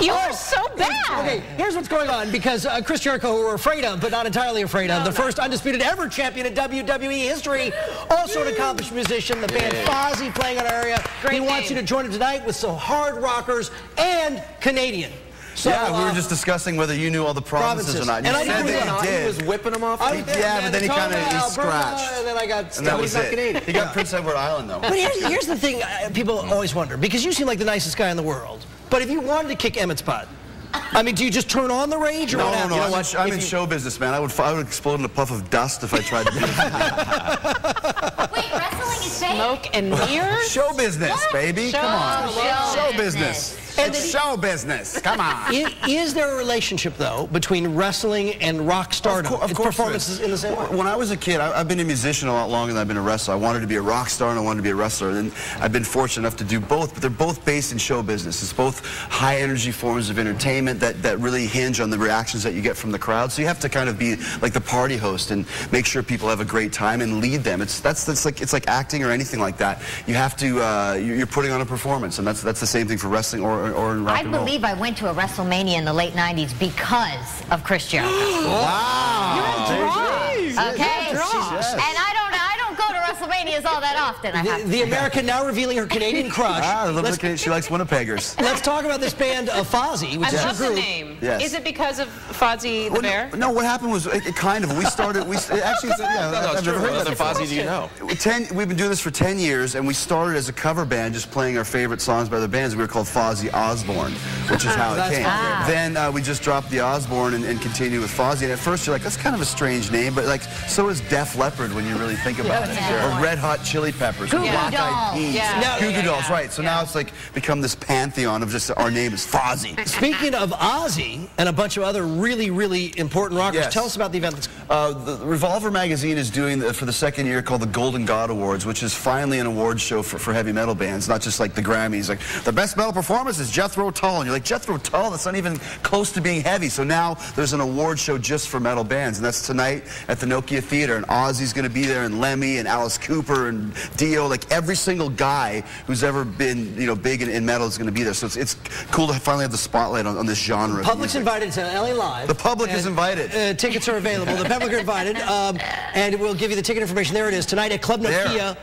You are so bad. Okay, here's what's going on, because Chris Jericho, who we're afraid of, but not entirely afraid of, the first undisputed ever champion in WWE history, also an accomplished musician, the band Fozzy playing in our area. He wants you to join him tonight with some hard rockers and Canadian. So, yeah, we were just discussing whether you knew all the provinces or not. And you said that he did. He was whipping them off. Yeah, but then he kind of scratched. And then I got. And that was it. He got Prince Edward Island though. But here's the thing: people always wonder, because you seem like the nicest guy in the world. But if you wanted to kick Emmett's butt, I mean, do you just turn on the rage? Or No. You know what? I'm in show business, man. I would explode in a puff of dust if I tried to do that. Wait, wrestling is fake? Smoke and mirrors? Show business, baby. Come on. Show business. It's show business. Come on. Is there a relationship, though, between wrestling and rock stardom? Of course performances in the same way? When I was a kid, I've been a musician a lot longer than I've been a wrestler. I wanted to be a rock star and I wanted to be a wrestler. And I've been fortunate enough to do both, but they're both based in show business. It's both high energy forms of entertainment that really hinge on the reactions that you get from the crowd. So you have to kind of be like the party host and make sure people have a great time and lead them. It's like acting or anything like that. You have to you're putting on a performance, and that's the same thing for wrestling or in rock and roll. I believe I went to a WrestleMania in the late 90s because of Chris Jericho. Wow. You're a draw. Okay? And I don't go to WrestleManias all that often. I have The American now revealing her Canadian crush. She likes Winnipeggers. Let's talk about this band Fozzy, which I is your love the group. name. Yes. Is it because of Fozzy the Bear? No, what happened was, it kind of, actually, I've never heard What of other Fozzy do you know? We've been doing this for 10 years, and we started as a cover band, just playing our favorite songs by other bands. We were called Fozzy Osbourne, which is how it came. Then we just dropped the Osbourne and continued with Fozzy. And at first you're like, that's kind of a strange name, but like, so is Def Leppard when you really think about it. Or Red Hot Chili Peppers. Goo Goo Black Eyed Dolls. Peas. Goo Goo Dolls, right. So now it's like become this pantheon of just our name is Fozzy. Speaking of Ozzy and a bunch of other really, really important rockers, tell us about the event. The Revolver magazine is doing, for the second year, called the Golden God Awards, which is finally an award show for heavy metal bands, not just like the Grammys. Like, the best metal performance is Jethro Tull. And you're like, Jethro Tull? That's not even close to being heavy. So now there's an award show just for metal bands, and that's tonight at the Nokia Theater. And Ozzy's going to be there, and Lemmy, and Alice Cooper, and Dio. Like, every single guy who's ever been, big in metal is going to be there. So it's cool to finally have the spotlight on this genre. Public's invited to LA Live. The public is invited. Tickets are available. The public are invited. And we'll give you the ticket information. There it is, tonight at Club Nokia.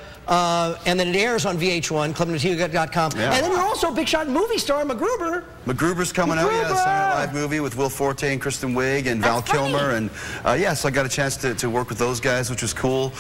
And then it airs on VH1, clubnokia.com. Yeah. And then you're also a big shot movie star, MacGruber. MacGruber's coming out, Saturday Night Live movie with Will Forte and Kristen Wiig and Val Kilmer. And so I got a chance to work with those guys, which was cool.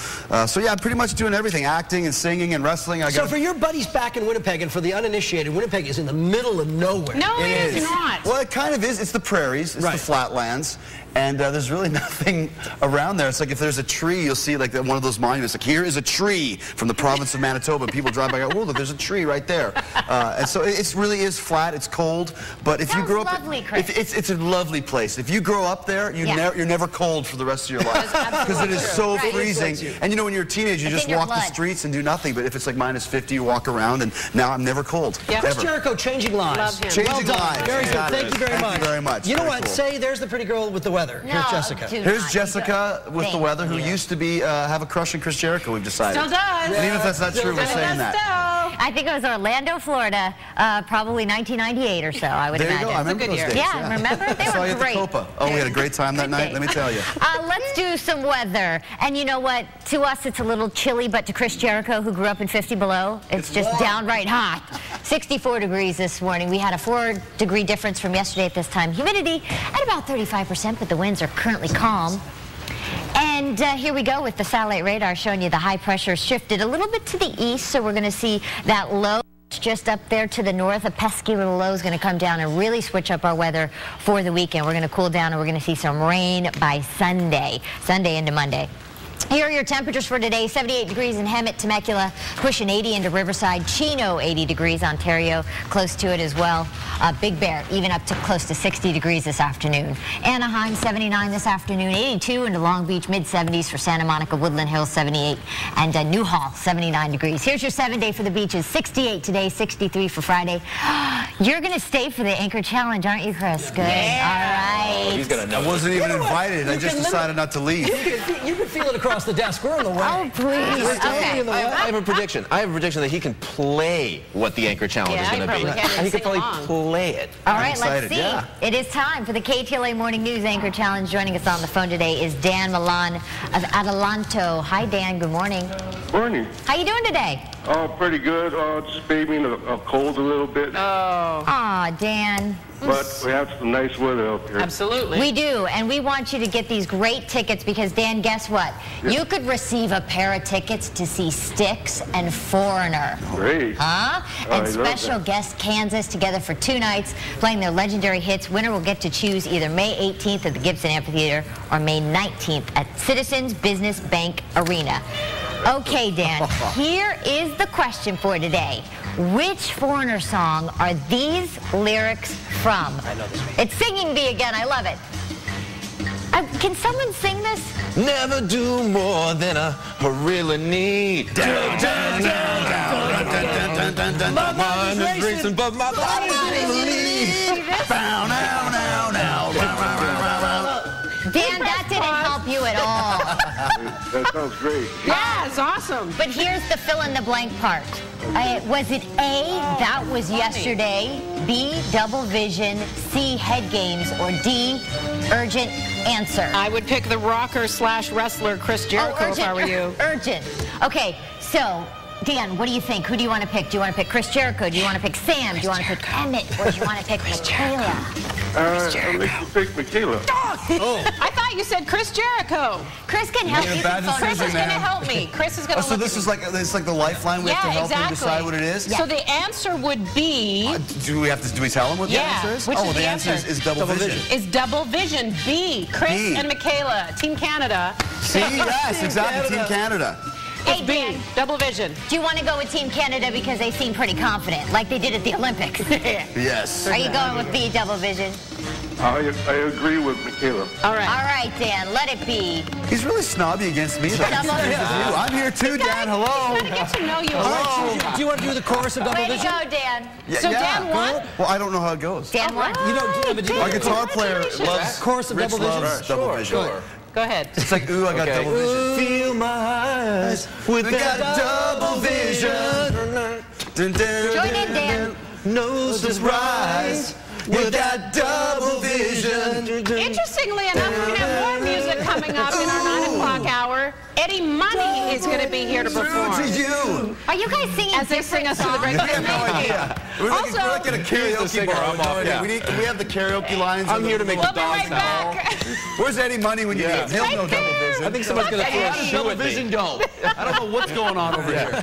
So yeah, pretty much doing everything, acting and singing and wrestling. So for your buddies back in Winnipeg, and for the uninitiated, Winnipeg is in the middle of nowhere. No, it is not. Well, it kind of is. It's the prairies. It's the flatlands. And there's really nothing around there. It's like if there's a tree, you'll see like one of those monuments. Like, here is a tree from the province of Manitoba. People drive by and go, oh, look, there's a tree right there. And so it really is flat. It's cold. But if you grow up, it's a lovely place. If you grow up there, you're never cold for the rest of your life. Because it is so freezing. And when you're a teenager, you just walk the streets and do nothing. But if it's like -50, you walk around. And now I'm never cold. Chris Jericho, changing lives. Love him. Well Changing done. lives. Very good. Thank you very much. Thank you very much. You know what? Say, there's the pretty girl with the weather. Here's Jessica. Here's Jessica with the weather, who used to be have a crush on Chris Jericho, we've decided. Still does. And even if that's not true, we're saying that. I think it was Orlando, Florida, probably 1998 or so, I would imagine. There you go. I remember those days. Yeah, remember? They were great. Oh, we had a great time that night, let me tell you. Let's do some weather. And you know what? To us, it's a little chilly, but to Chris Jericho, who grew up in 50 below, it's just downright hot. 64 degrees this morning. We had a 4-degree difference from yesterday at this time. Humidity at about 35%, but the winds are currently calm. And here we go with the satellite radar showing you the high pressure shifted a little bit to the east, so we're going to see that low just up there to the north. A pesky little low is going to come down and really switch up our weather for the weekend. We're going to cool down, and we're going to see some rain by Sunday into Monday. Here are your temperatures for today. 78 degrees in Hemet, Temecula, pushing 80 into Riverside. Chino, 80 degrees. Ontario, close to it as well. Big Bear, even up to close to 60 degrees this afternoon. Anaheim, 79 this afternoon. 82 into Long Beach, mid-70s for Santa Monica, Woodland Hills, 78. And Newhall, 79 degrees. Here's your 7-day for the beaches. 68 today, 63 for Friday. You're going to stay for the Anchor Challenge, aren't you, Chris? Good. Yeah. All right. He's gonna know. I wasn't even invited. I just decided not to leave. You can feel it across across the desk. We're in the way. Oh, please. Okay. I have a prediction. I have a prediction that he can play what the Anchor Challenge is going to be. He He can probably play it. All right, let's see. Yeah. It is time for the KTLA Morning News Anchor Challenge. Joining us on the phone today is Dan Milan of Adelanto. Hi, Dan. Good morning. Morning. How you doing today? Oh, pretty good. Just babying a cold a little bit. Aw, Dan. But we have some nice weather up here. Absolutely. We do, and we want you to get these great tickets because, Dan, guess what? You could receive a pair of tickets to see Styx and Foreigner. Great. Huh? I And love special that. guest Kansas together for 2 nights playing their legendary hits. Winner will get to choose either May 18th at the Gibson Amphitheater or May 19th at Citizens Business Bank Arena. Okay, Dan, here is the question for today. Which Foreigner song are these lyrics from? I know this one. It's Singing Bee again. I love it. Can someone sing this? Never do more than I really need. Down, down, down, down. My mind is racing, but my body believes. Bow, now, now, now. Dan, that didn't help you at all. That sounds great. Yeah, it's awesome. But here's the fill-in-the-blank part. Was it A, that was yesterday, B, double vision, C, head games, or D, urgent answer? I would pick the rocker / wrestler Chris Jericho if I were you. Urgent. Okay, so, Dan, what do you think? Who do you want to pick? Do you want to pick Chris Jericho? Do you want to pick Sam? Do you want to pick Emmett? Or do you want to pick Michaela? I'll let you pick Michaela. I thought you said Chris Jericho. Chris can help you. bad phone Chris decision, is going to man. help me. Chris is going to So this is like the lifeline. We have to help him decide what it is. So the answer would be Do we tell him what the answer is? Which is the answer is double vision. is double vision. B, Chris B. and Michaela, Team Canada. See, yes, exactly. Team Canada. Hey, It's B, Dan, double vision. do you want to go with Team Canada because they seem pretty confident, like they did at the Olympics? Yes. Are you going with B, double vision? I agree with Michaela. All right. All right, Dan, let it be. He's really snobby against me, though. Double vision. I'm here too, Dan. Hello. Trying to get to know you a Hello. little. Do you want to do the chorus of double Way to vision? go, Dan. So Dan won? Well, I don't know how it goes. Dan won. You know, but do you Our know guitar player loves chorus of Rich double vision? loves double vision. Sure. Go ahead. It's like, ooh, I got double vision. Feel my eyes with We got double vision. Dun, dun, Join in, Dan. Noses rise. We got double vision. Interestingly enough, we have more music coming up in our 9 o'clock hour. Eddie Money is going to be here to True perform. to you. Are you guys singing As they sing us to the break. I have no idea. We're like at a karaoke singer, bar. I'm off, yeah. Can we have the karaoke lines? I'm here to make We'll the be right dogs howl. back. Where's Eddie Money when you need him? He'll know double vision. I think somebody's going to throw a shoe at me. I don't know what's going on over here.